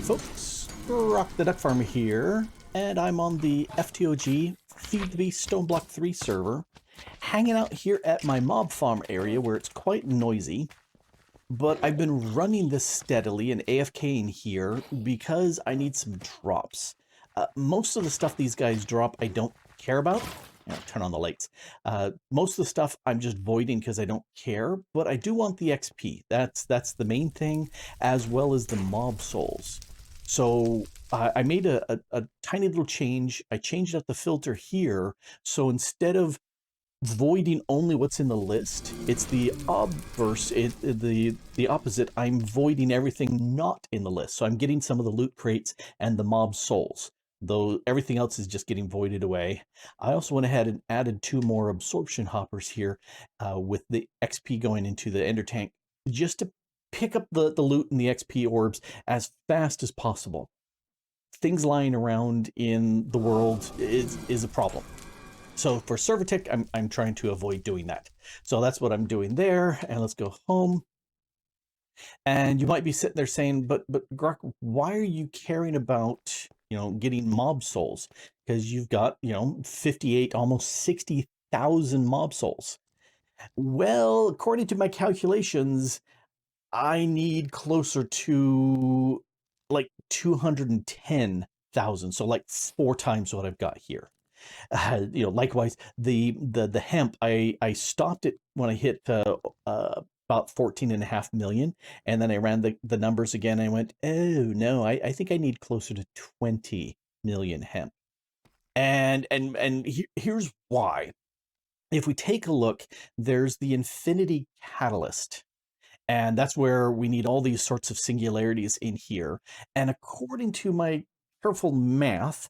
Howdy folks, Grok the DuckFarmer here, and I'm on the FTOG FTB Stoneblock 3 server, hanging out here at my mob farm area where it's quite noisy, but I've been running this steadily and AFKing here because I need some drops. Most of the stuff these guys drop I don't care about. Turn on the lights. Most of the stuff I'm just voiding because I don't care, but I do want the XP. That's the main thing, as well as the mob souls. So I made a tiny little change. I changed out the filter here, so instead of voiding only what's in the list, it's the obverse, the opposite. I'm voiding everything not in the list. So I'm getting some of the loot crates and the mob souls, though everything else is just getting voided away. I also went ahead and added 2 more absorption hoppers here with the XP going into the ender tank, just to pick up the loot and the XP orbs as fast as possible. Things lying around in the world is a problem. So for server tick, I'm trying to avoid doing that. So that's what I'm doing there. And let's go home. And you might be sitting there saying, but Grok, why are you caring about, getting mob souls? Because you've got, 58, almost 60,000 mob souls. Well, according to my calculations, I need closer to like 210,000. So like 4 times what I've got here. Likewise, the hemp, I stopped it when I hit about 14.5 million, and then I ran the numbers again. And I went, oh no, I think I need closer to 20 million hemp. And here's why. If we take a look, there's the infinity catalyst, and that's where we need all these sorts of singularities in here. And according to my careful math,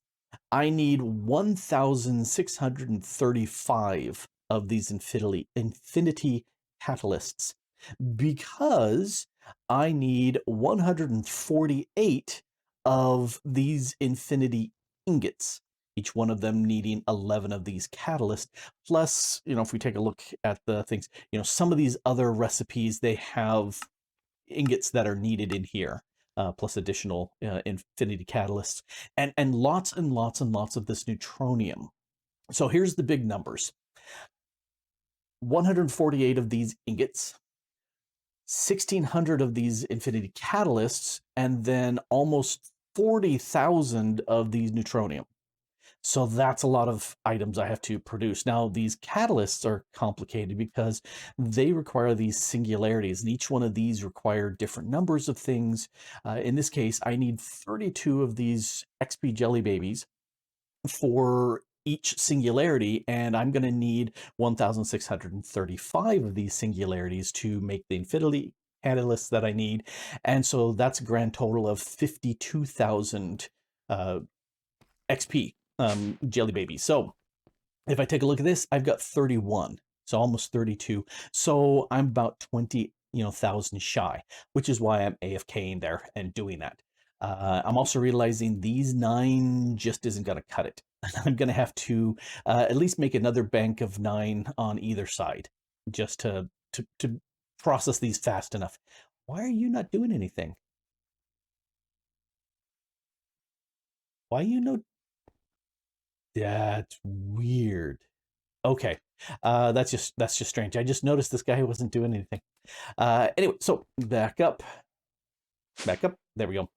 I need 1,635 of these infinity catalysts, because I need 148 of these infinity ingots, each one of them needing 11 of these catalysts. Plus, if we take a look at the things, some of these other recipes, they have ingots that are needed in here. Plus additional infinity catalysts, and lots and lots and lots of this neutronium. So here's the big numbers. 148 of these ingots, 1,600 of these infinity catalysts, and then almost 40,000 of these neutronium. So that's a lot of items I have to produce. Now, these catalysts are complicated because they require these singularities, and each one of these require different numbers of things. In this case, I need 32 of these XP jelly babies for each singularity, and I'm going to need 1,635 of these singularities to make the infinity catalysts that I need. And so that's a grand total of 52,000 XP. Jelly baby. So if I take a look at this, I've got 31, so almost 32. So I'm about 20,000 shy, which is why I'm AFKing there and doing that. I'm also realizing these 9 just isn't going to cut it. I'm going to have to at least make another bank of 9 on either side, just to process these fast enough. Why are you not doing anything? Why are you no? That's weird. Okay. That's just strange. I just noticed this guy wasn't doing anything. Anyway, so back up. There we go.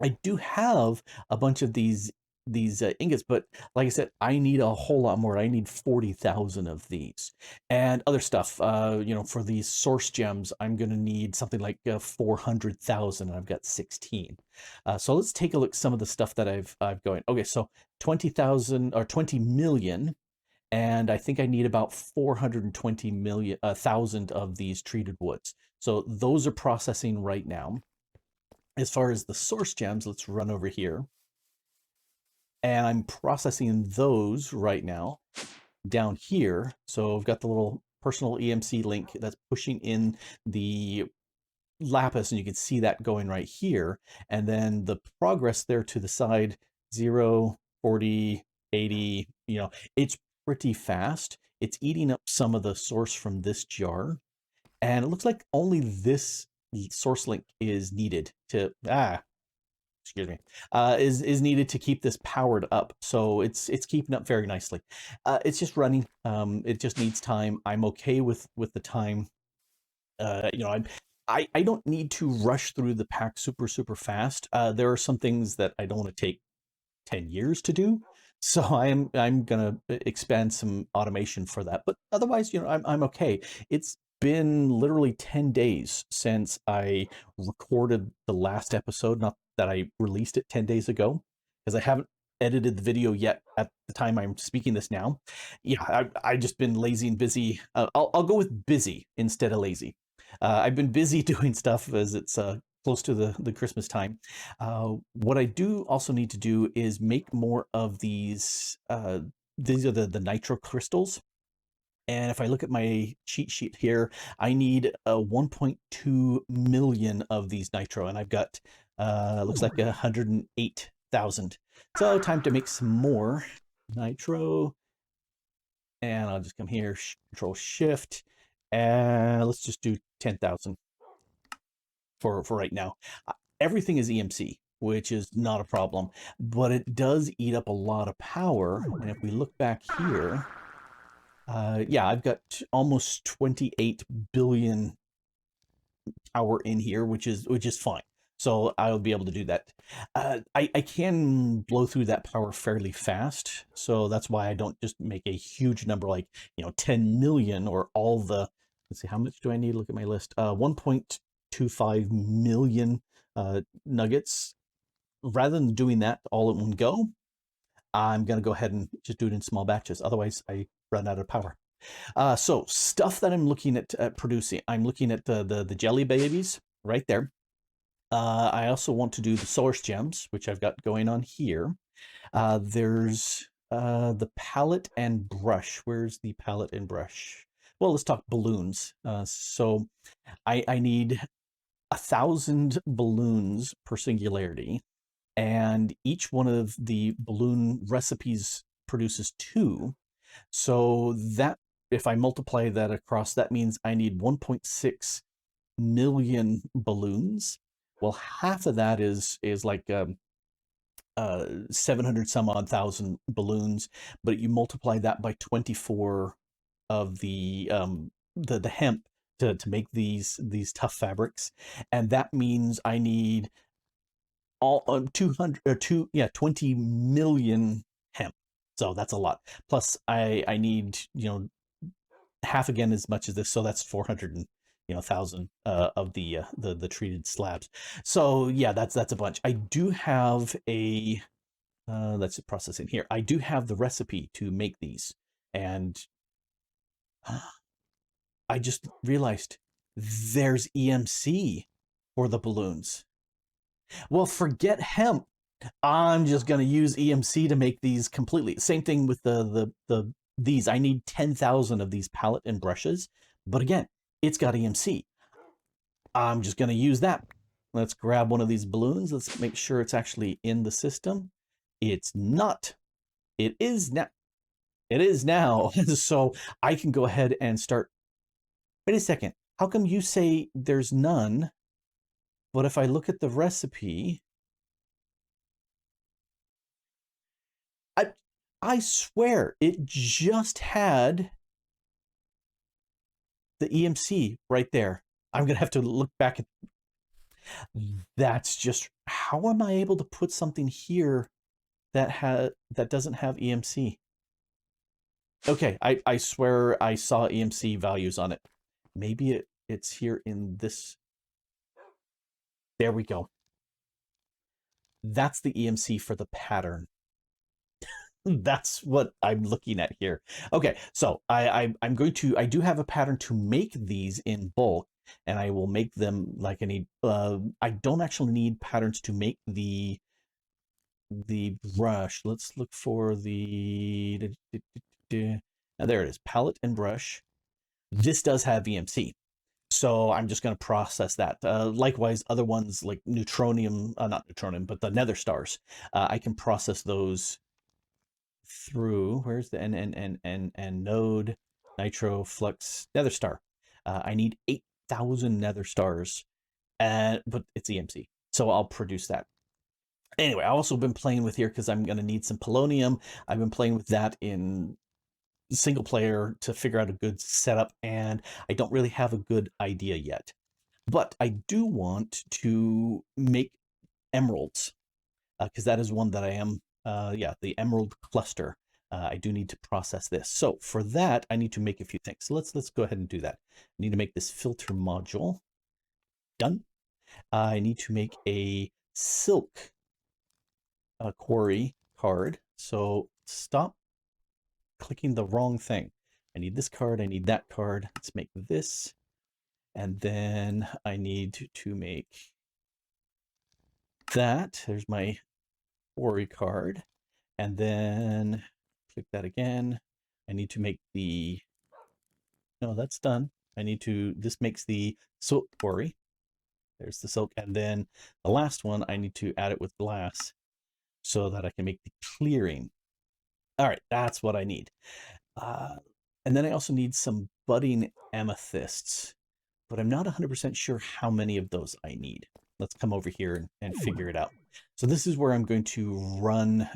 I do have a bunch of these ingots, but like I said, I need a whole lot more. I need 40,000 of these and other stuff. For these source gems, I'm going to need something like 400,000, and I've got 16. So let's take a look at some of the stuff that I've going. Okay, so 20,000 or 20 million, and I think I need about 420,000 of these treated woods. So those are processing right now. As far as the source gems, let's run over here. And I'm processing those right now down here. So I've got the little personal EMC link that's pushing in the lapis, and you can see that going right here. And then the progress there to the side, 0, 40, 80, it's pretty fast. It's eating up some of the source from this jar. And it looks like only this source link is needed to, excuse me, is needed to keep this powered up. So it's keeping up very nicely. It's just running. It just needs time. I'm okay with the time. You know, I don't need to rush through the pack super fast. There are some things that I don't want to take 10 years to do. So I'm gonna expand some automation for that. But otherwise, you know, I'm okay. It's been literally 10 days since I recorded the last episode, not that I released it 10 days ago, because I haven't edited the video yet at the time I'm speaking this now. Yeah, I just been lazy and busy. I'll go with busy instead of lazy. I've been busy doing stuff as it's close to the Christmas time. What I do also need to do is make more of these. These are the nitro crystals. And if I look at my cheat sheet here, I need 1.2 million of these nitro, and I've got looks like 108,000. So time to make some more nitro. And I'll just come here, Control Shift, and let's just do 10,000 for right now. Everything is EMC, which is not a problem, but it does eat up a lot of power. And if we look back here, yeah, I've got almost 28 billion power in here, which is fine. So I'll be able to do that. I can blow through that power fairly fast, so that's why I don't just make a huge number like 10 million or all the. Let's see, how much do I need? Look at my list. 1.25 million nuggets. Rather than doing that all in one go, I'm gonna go ahead and just do it in small batches. Otherwise, I run out of power. So stuff that I'm looking at producing. I'm looking at the jelly babies right there. I also want to do the source gems, which I've got going on here. There's the palette and brush. Where's the palette and brush? Well, let's talk balloons. So I need 1,000 balloons per singularity, and each one of the balloon recipes produces 2. So that, if I multiply that across, that means I need 1.6 million balloons. Well, half of that is like 700 some odd thousand balloons, but you multiply that by 24 of the hemp to make these tough fabrics, and that means I need all 200 or 20 million hemp. So that's a lot. Plus I need half again as much as this, so that's 400,000 of the treated slabs. So yeah, that's a bunch. I do have a that's processing here. I do have the recipe to make these, and I just realized there's EMC for the balloons. Well, forget hemp. I'm just going to use EMC to make these completely. Same thing with these. I need 10,000 of these palette and brushes, but again, it's got EMC. I'm just going to use that. Let's grab one of these balloons. Let's make sure it's actually in the system. It's not. It is now. It is now. So I can go ahead and start. Wait a second. How come you say there's none? But if I look at the recipe, I swear it just had the EMC right there. I'm going to have to look back at. That's just, how am I able to put something here that doesn't have EMC? Okay, I swear I saw EMC values on it. Maybe it's here in this. There we go. That's the EMC for the pattern. That's what I'm looking at here. Okay, so I'm going to, I do have a pattern to make these in bulk, and I will make them like I need. I don't actually need patterns to make the brush. Let's look for the. Now there it is, palette and brush. This does have EMC. So I'm just going to process that. Likewise, other ones like neutronium, not neutronium, but the nether stars, I can process those through. Where's the N node, nitro, flux, nether star. I need 8,000 nether stars, but it's EMC, so I'll produce that. Anyway, I've also been playing with here because I'm going to need some polonium. I've been playing with that in single player to figure out a good setup, and I don't really have a good idea yet. But I do want to make emeralds because that is one that I am, yeah, the emerald cluster. I do need to process this. So for that, I need to make a few things. So let's go ahead and do that. I need to make this filter module. Done. I need to make a silk quarry card. So stop clicking the wrong thing. I need this card. I need that card. Let's make this. And then I need to make that. There's my quarry card. And then click that again. I need to make the, no, that's done. I need to, this makes the silk quarry. There's the silk. And then the last one, I need to add it with glass so that I can make the clearing. All right, that's what I need. And then I also need some budding amethysts, but I'm not 100% sure how many of those I need. Let's come over here and figure it out. So this is where I'm going to run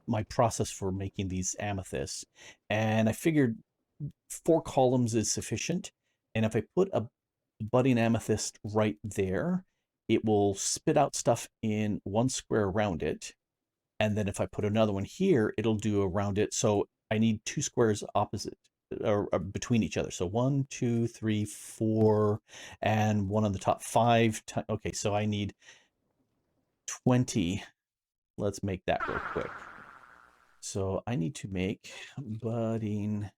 my process for making these amethysts. And I figured 4 columns is sufficient. And if I put a budding amethyst right there, it will spit out stuff in 1 square around it. And then if I put another one here, it'll do around it. So I need 2 squares opposite or between each other. So 1, 2, 3, 4, and one on the top. 5. Okay, so I need 20. Let's make that real quick. So I need to make budding.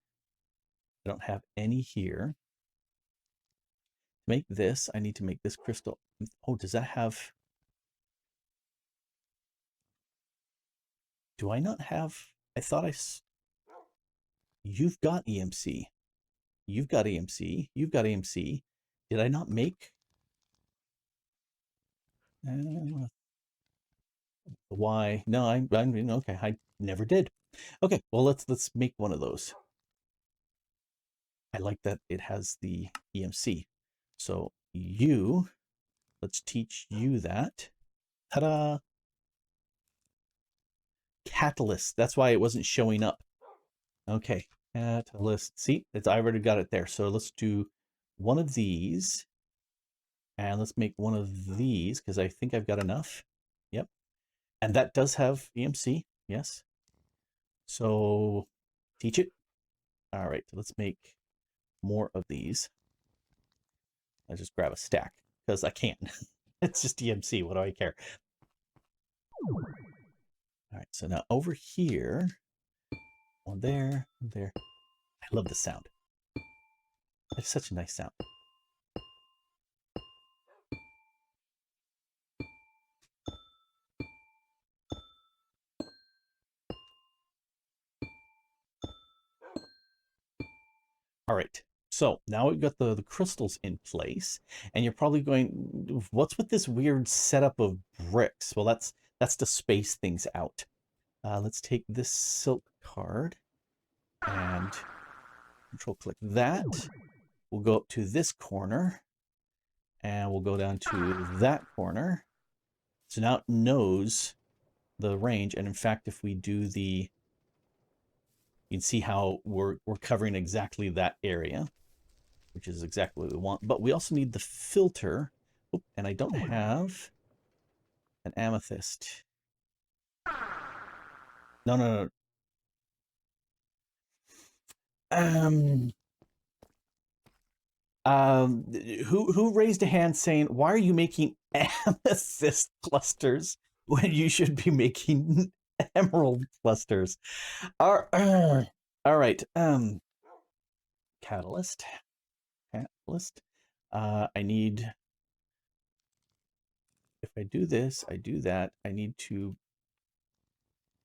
I don't have any here. To make this, I need to make this crystal. Oh, does that have? Do I not have? I thought You've got EMC. You've got EMC. You've got EMC. Did I not make? Why? No, I'm okay. I never did. Okay, well let's make one of those. I like that it has the EMC. So let's teach you that. Ta-da! Catalyst. That's why it wasn't showing up. Okay, catalyst. See, I already got it there. So let's do one of these. And let's make one of these because I think I've got enough. Yep. And that does have EMC. Yes. So teach it. All right, let's make more of these. I just grab a stack because I can. It's just EMC. What do I care? All right, so now over here, one there, one there. I love the sound. It's such a nice sound. All right, so now we've got the crystals in place, and you're probably going, what's with this weird setup of bricks? Well, that's to space things out. Let's take this silk card and control click that. We'll go up to this corner and we'll go down to that corner. So now it knows the range. And in fact, if we do you can see how we're covering exactly that area, which is exactly what we want. But we also need the filter. Oop, and I don't have an amethyst. No. Who raised a hand saying, why are you making amethyst clusters when you should be making emerald clusters? All right. Catalyst. I need, if I do this, I do that. I need to,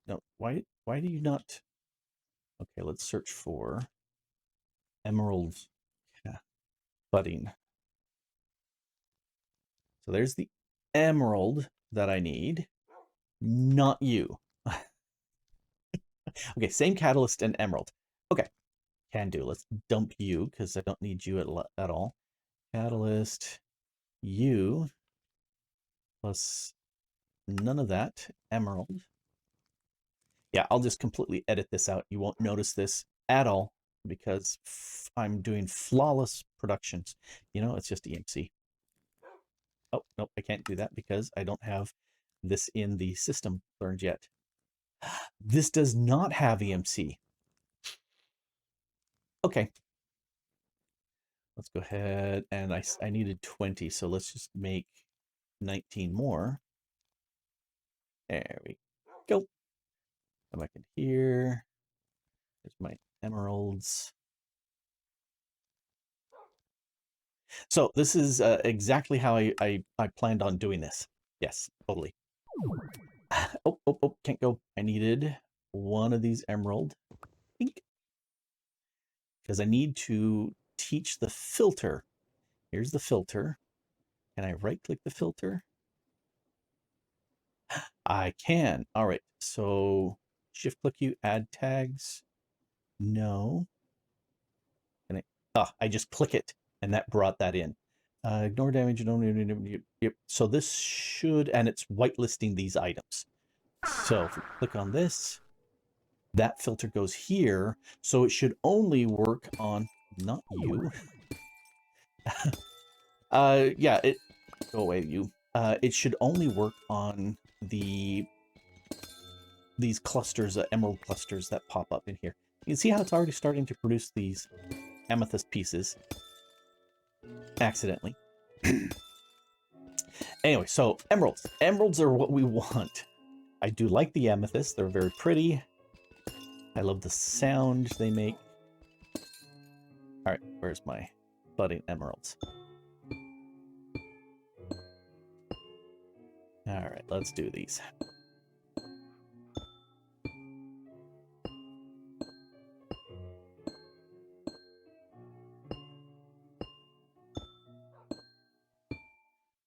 no, why do you not? Okay, let's search for emerald budding. So there's the emerald that I need, not you. Okay, same catalyst and emerald. Okay, can do. Let's dump you because I don't need you at all. Catalyst, you plus none of that. Emerald. Yeah, I'll just completely edit this out. You won't notice this at all because I'm doing flawless productions. You know, it's just EMC. Oh, nope, I can't do that because I don't have this in the system learned yet. This does not have EMC. Okay. Let's go ahead, and I needed 20, so let's just make 19 more. There we go. Come back in here. There's my emeralds. So this is exactly how I planned on doing this. Yes, totally. Oh, can't go. I needed one of these emerald. Because I need to teach the filter. Here's the filter. Can I right click the filter? I can. All right. So shift click you, add tags. No. Can I just click it and that brought that in. Ignore damage. Yep. So this should, and it's whitelisting these items. So if we click on this, that filter goes here. So it should only work on, not you. Yeah, go away, you. It should only work on these clusters, emerald clusters that pop up in here. You can see how it's already starting to produce these amethyst pieces accidentally. Anyway, so emeralds. Emeralds are what we want. I do like the amethysts. They're very pretty. I love the sound they make. All right, where's my budding emeralds? All right, let's do these.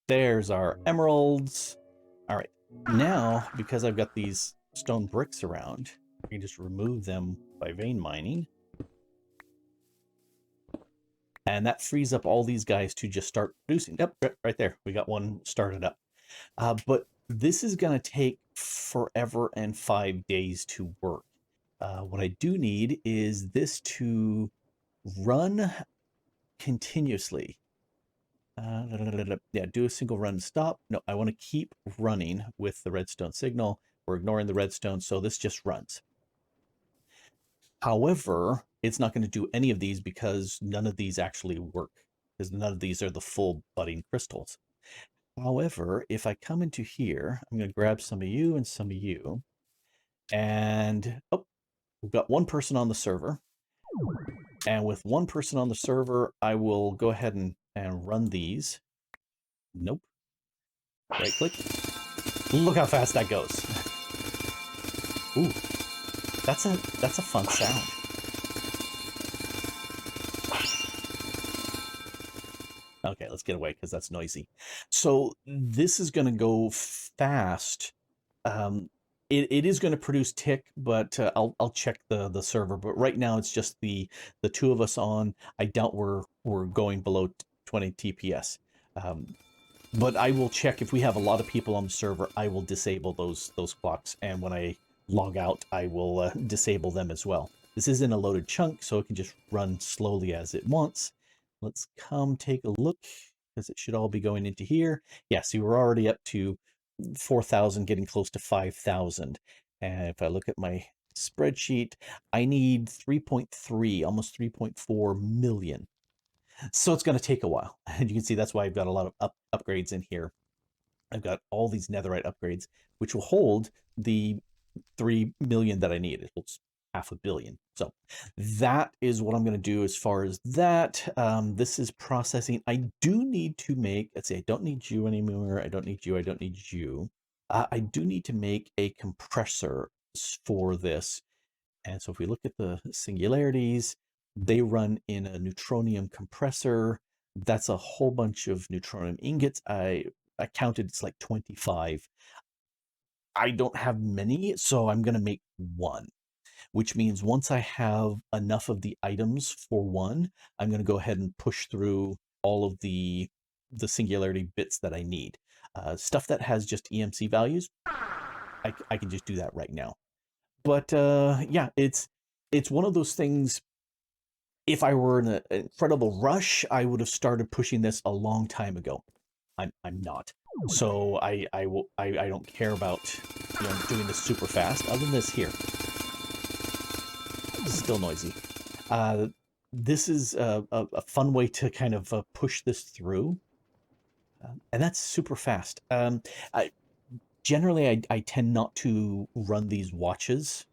There's our emeralds. All right, now, because I've got these stone bricks around, I can just remove them by vein mining. And that frees up all these guys to just start producing. Yep, right there. We got one started up. But this is going to take forever and 5 days to work. What I do need is this to run continuously. Yeah, do a single run stop. No, I want to keep running with the redstone signal. We're ignoring the redstone, so this just runs. However, it's not going to do any of these because none of these actually work, because none of these are the full budding crystals. However, if I come into here, I'm going to grab some of you and some of you, and oh, we've got one person on the server. And with one person on the server, I will go ahead and run these. Nope. Right click. Look how fast that goes. Ooh, that's a fun sound. Okay, let's get away because that's noisy. So this is going to go fast. It is going to produce tick, but I'll check the server. But right now it's just the two of us on. I doubt we're going below 20 TPS. But I will check if we have a lot of people on the server. I will disable those clocks, and when I log out, I will disable them as well. This isn't a loaded chunk, so it can just run slowly as it wants. Let's come take a look, because it should all be going into here. Yeah, see, we're already up to 4,000, getting close to 5,000. And if I look at my spreadsheet, I need 3.3, almost 3.4 million. So it's going to take a while. And you can see that's why I've got a lot of upgrades in here. I've got all these netherite upgrades, which will hold the 3 million that I need. It holds 500 million. So that is what I'm going to do as far as that. This is processing. I do need to make, let's see, I don't need you anymore. I don't need you. I don't need you. I do need to make a compressor for this. And so if we look at the singularities, they run in a neutronium compressor. That's a whole bunch of neutronium ingots. I counted, it's like 25. I don't have many, so I'm going to make one, which means once I have enough of the items for one, I'm going to go ahead and push through all of the singularity bits that I need. Stuff that has just EMC values, I can just do that right now. But yeah, it's one of those things. If I were in an incredible rush, I would have started pushing this a long time ago. I'm not. So I don't care about doing this super fast. Other than this here, still noisy. This is a fun way to kind of push this through, and that's super fast. Generally, I tend not to run these watches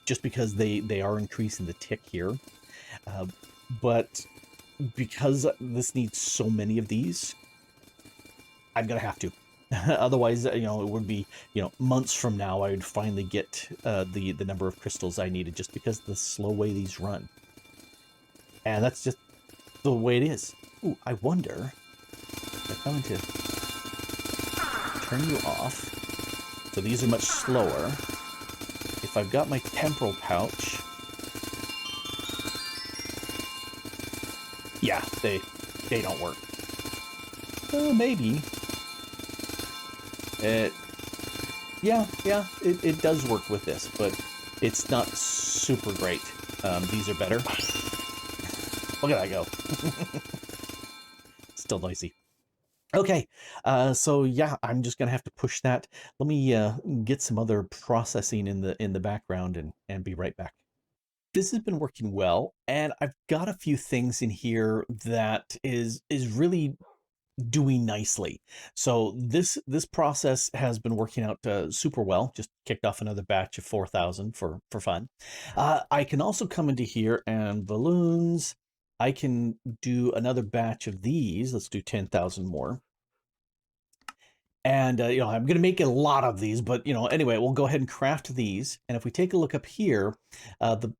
just because they are increasing the tick here. But because this needs so many of these, I'm gonna have to. Otherwise, it would be, months from now, I would finally get the number of crystals I needed just because of the slow way these run. And that's just the way it is. Ooh, I wonder if I'm going to turn you off. So these are much slower. If I've got my temporal pouch, yeah, they don't work. Maybe. It does work with this, but it's not super great. These are better. Look at that go. Still noisy. Okay, so yeah, I'm just gonna have to push that. Let me get some other processing in the background and be right back. This has been working well, and I've got a few things in here that is really doing nicely. So this process has been working out super well. Just kicked off another batch of 4,000 for fun. I can also come into here and balloons. I can do another batch of these. Let's do 10,000 more. And I'm going to make a lot of these, but anyway, we'll go ahead and craft these. And if we take a look up here, the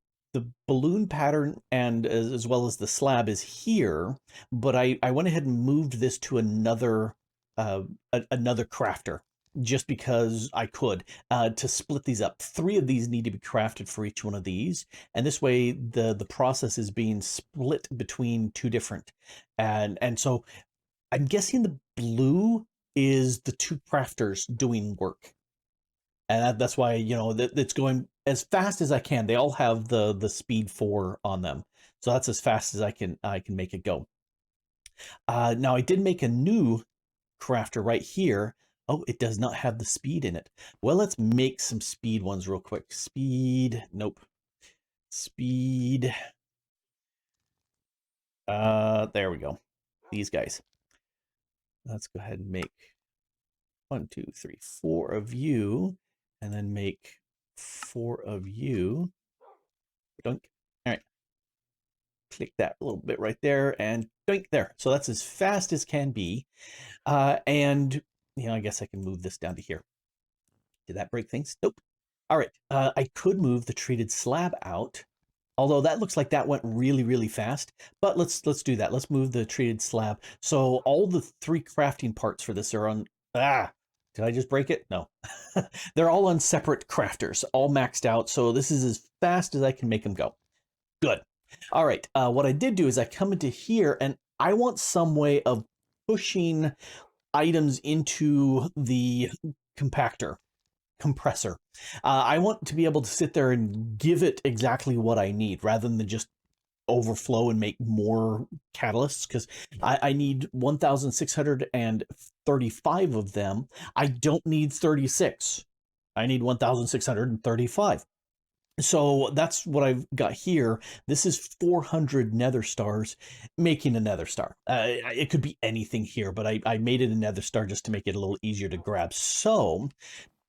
balloon pattern and as well as the slab is here, but I went ahead and moved this to another crafter just because I could to split these up. 3 of these need to be crafted for each one of these, and this way the process is being split between 2 different, and so I'm guessing the blue is the 2 crafters doing work. And that's why, it's going as fast as I can. They all have the speed 4 on them. So that's as fast as I can make it go. Now I did make a new crafter right here. Oh, it does not have the speed in it. Well, let's make some speed ones real quick. Speed, nope. Speed. There we go. These guys. Let's go ahead and make 1, 2, 3, 4 of you, and then make 4 of you. Dunk. All right. Click that a little bit right there, and dunk there. So that's as fast as can be. And I guess I can move this down to here. Did that break things? Nope. All right. I could move the treated slab out, although that looks like that went really, really fast. But let's do that. Let's move the treated slab. So all the 3 crafting parts for this are on. Did I just break it? No. They're all on separate crafters, all maxed out. So this is as fast as I can make them go. Good. All right. What I did do is I come into here and I want some way of pushing items into the compressor. I want to be able to sit there and give it exactly what I need rather than just overflow and make more catalysts, because I need 1,635 of them. I don't need 36. I need 1,635. So that's what I've got here. This is 400 nether stars making a nether star. It could be anything here, but I made it a nether star just to make it a little easier to grab. So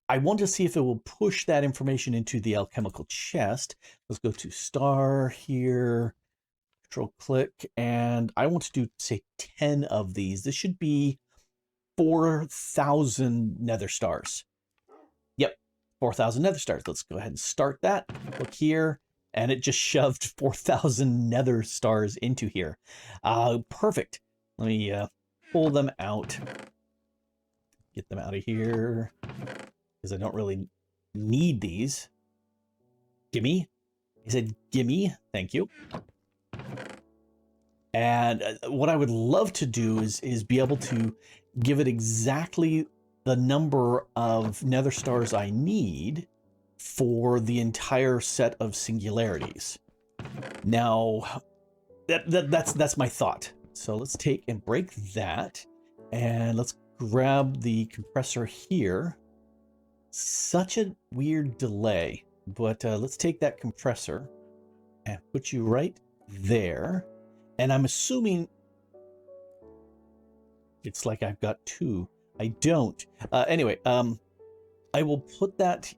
I want to see if it will push that information into the alchemical chest. Let's go to star here. Control click, and I want to do, say, 10 of these. This should be 4,000 nether stars. Yep, 4,000 nether stars. Let's go ahead and start that. Look here, and it just shoved 4,000 nether stars into here. Perfect. Let me pull them out. Get them out of here, because I don't really need these. Gimme. He said, gimme. Thank you. And what I would love to do is be able to give it exactly the number of nether stars I need for the entire set of singularities. Now, that's my thought. So let's take and break that, and let's grab the compressor here. Such a weird delay, but let's take that compressor and put you right there. And I'm assuming it's like I've got two. I don't. Anyway, I will put that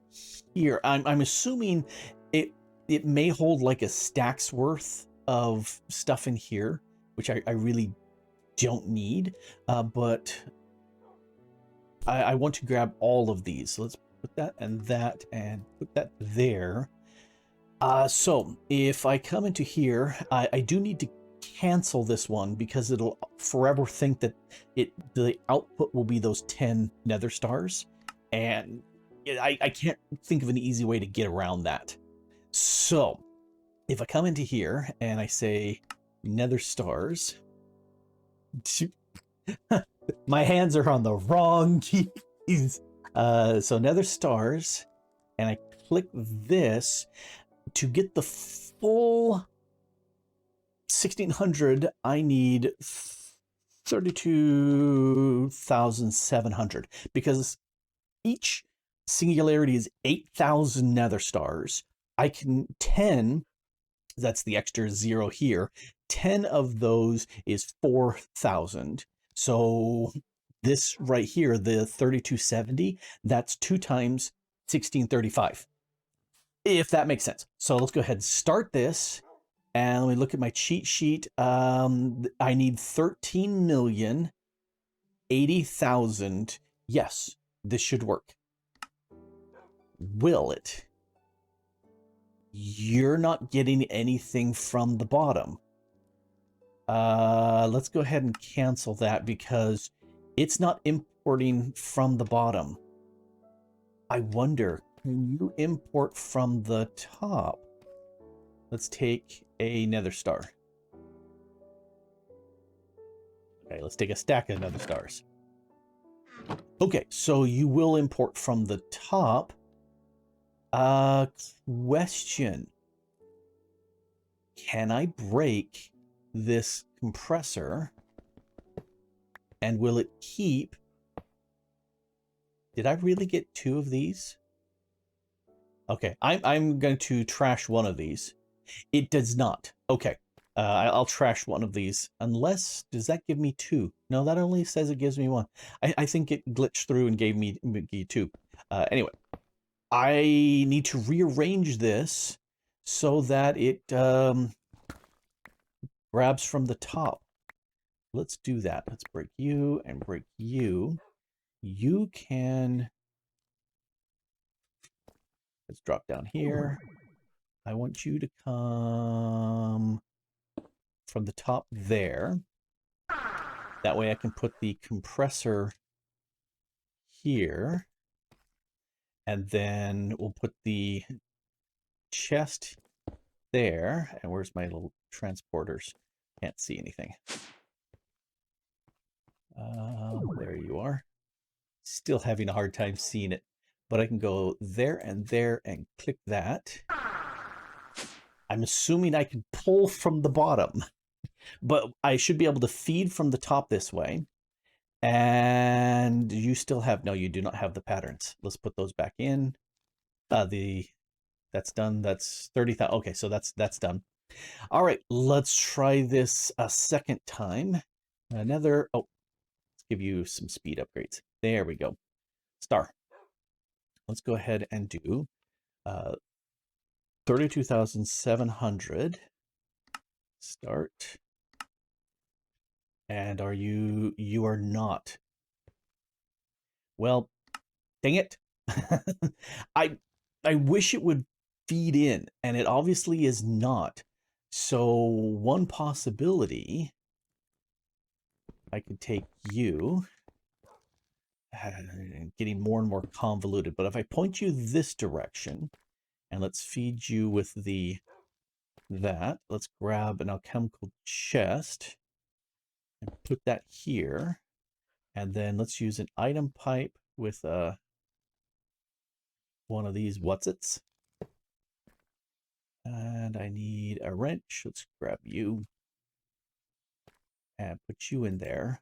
here. I'm assuming it may hold like a stack's worth of stuff in here, which I really don't need. But I want to grab all of these. So let's put that and put that there. So if I come into here, I do need to cancel this one because it'll forever think that the output will be those 10 nether stars, and I can't think of an easy way to get around that. So if I come into here and I say nether stars, my hands are on the wrong keys. So nether stars, and I click this to get the full 1600. I need 32,700 because each singularity is 8,000 nether stars. I can 10, that's the extra 0 here, 10 of those is 4,000. So this right here, the 3270, that's 2 times 1635, if that makes sense. So let's go ahead and start this. And let me look at my cheat sheet. I need 13,080,000. Yes, this should work. Will it? You're not getting anything from the bottom. Let's go ahead and cancel that because it's not importing from the bottom. I wonder, can you import from the top? Let's take a nether star. Okay, let's take a stack of nether stars. Okay, so you will import from the top. Question. Can I break this compressor? And will it keep? Did I really get 2 of these? Okay, I'm going to trash one of these. It does not. Okay, I'll trash one of these. Unless, does that give me 2? No, that only says it gives me 1. I think it glitched through and gave me 2. Anyway, I need to rearrange this so that it grabs from the top. Let's do that. Let's break you and break you. You can... Let's drop down here. I want you to come from the top there. That way I can put the compressor here. And then we'll put the chest there. And where's my little transporters? Can't see anything. There you are. Still having a hard time seeing it. But I can go there and click that. I'm assuming I can pull from the bottom. But I should be able to feed from the top this way. And you still have... No, you do not have the patterns. Let's put those back in. That's done. That's 30,000. Okay, so that's done. All right, let's try this a second time. Another... Oh, let's give you some speed upgrades. There we go. Star. Let's go ahead and do 32,700. Start. And are you... You are not. Well, dang it. I wish it would feed in, and it obviously is not. So one possibility, I could take you, getting more and more convoluted, but if I point you this direction, and let's feed you with the that. Let's grab an alchemical chest and put that here. And then let's use an item pipe with one of these whatsits. And I need a wrench. Let's grab you and put you in there.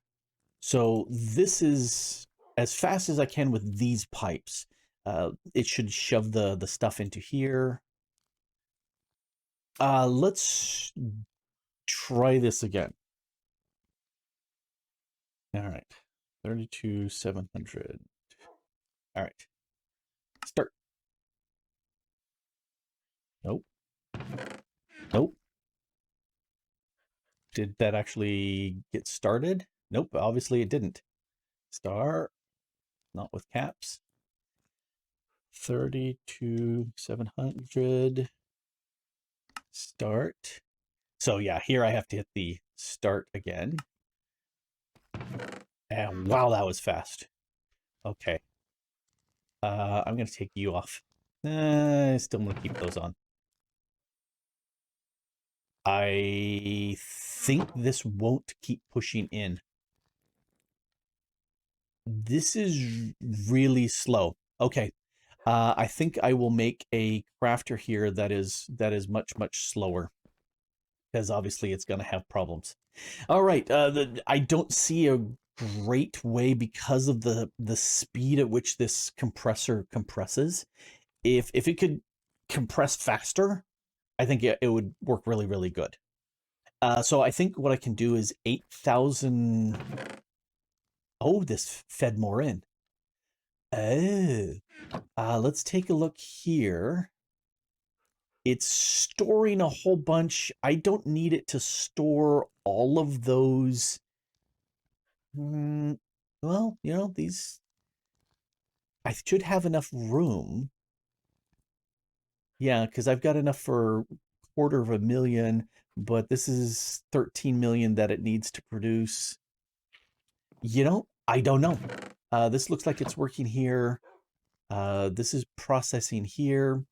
So this is as fast as I can with these pipes. It should shove the stuff into here. Let's try this again. All right, 32,700. All right, start. Nope. Nope. Did that actually get started? Nope, obviously it didn't. Start, not with caps. 32,700. Start. So yeah, here I have to hit the start again. And wow, that was fast. Okay. I'm going to take you off. Still going to keep those on. I think this won't keep pushing in. This is really slow. Okay. I think I will make a crafter here that is much slower, because obviously it's going to have problems. All right. I don't see a great way, because of the speed at which this compressor compresses. If it could compress faster, I think it would work really, really good. So I think what I can do is 8,000. Oh, this fed more in. Oh, let's take a look here. It's storing a whole bunch. I don't need it to store all of those. Well, you know, these, I should have enough room. Yeah, because I've got enough for 250,000, but this is 13 million that it needs to produce. You know, I don't know. This looks like it's working here. This is processing here.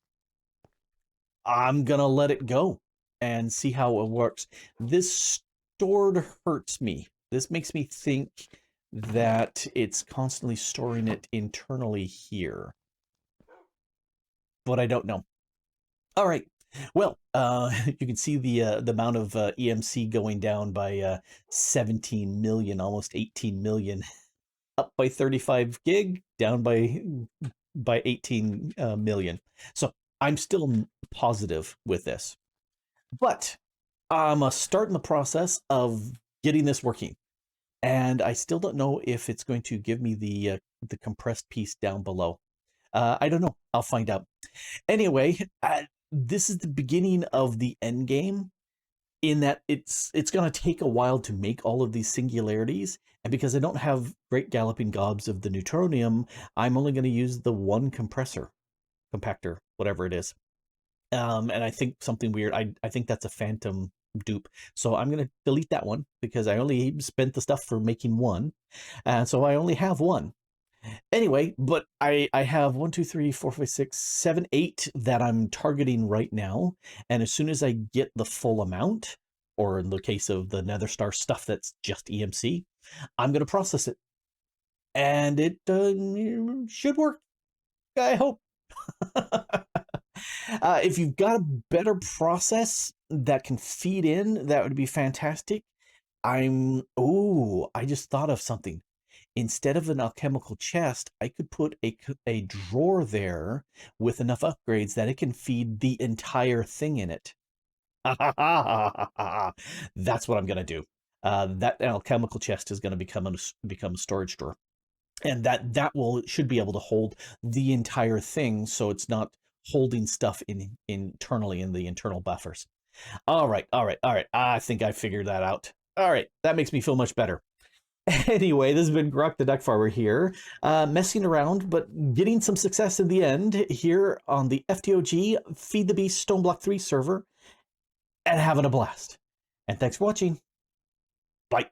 I'm gonna let it go and see how it works. This stored hurts me. This makes me think that it's constantly storing it internally here, but I don't know. All right. Well, you can see the amount of EMC going down by 17 million, almost 18 million, up by 35 gig, down by 18 million. So I'm still positive with this, but I'm starting the process of getting this working, and I still don't know if it's going to give me the compressed piece down below. I don't know. I'll find out. Anyway, this is the beginning of the end game, in that it's going to take a while to make all of these singularities, and because I don't have great galloping gobs of the neutronium, I'm only going to use the one compactor, whatever it is. And I think something weird, I think that's a phantom dupe, so I'm going to delete that one because I only spent the stuff for making one, and so I only have one. Anyway, but I have 1, 2, 3, 4, 5, 6, 7, 8 that I'm targeting right now. And as soon as I get the full amount, or in the case of the Nether Star stuff that's just EMC, I'm going to process it. And it should work, I hope. If you've got a better process that can feed in, that would be fantastic. I just thought of something. Instead of an alchemical chest, I could put a drawer there with enough upgrades that it can feed the entire thing in it. That's what I'm going to do. That alchemical chest is going to become a storage drawer, and that should be able to hold the entire thing, so it's not holding stuff internally in the internal buffers. All right. I think I figured that out. All right, that makes me feel much better. Anyway, this has been Grok the DuckFarmer here, messing around, but getting some success in the end here on the FTOG Feed the Beast Stoneblock 3 server, and having a blast. And thanks for watching. Bye.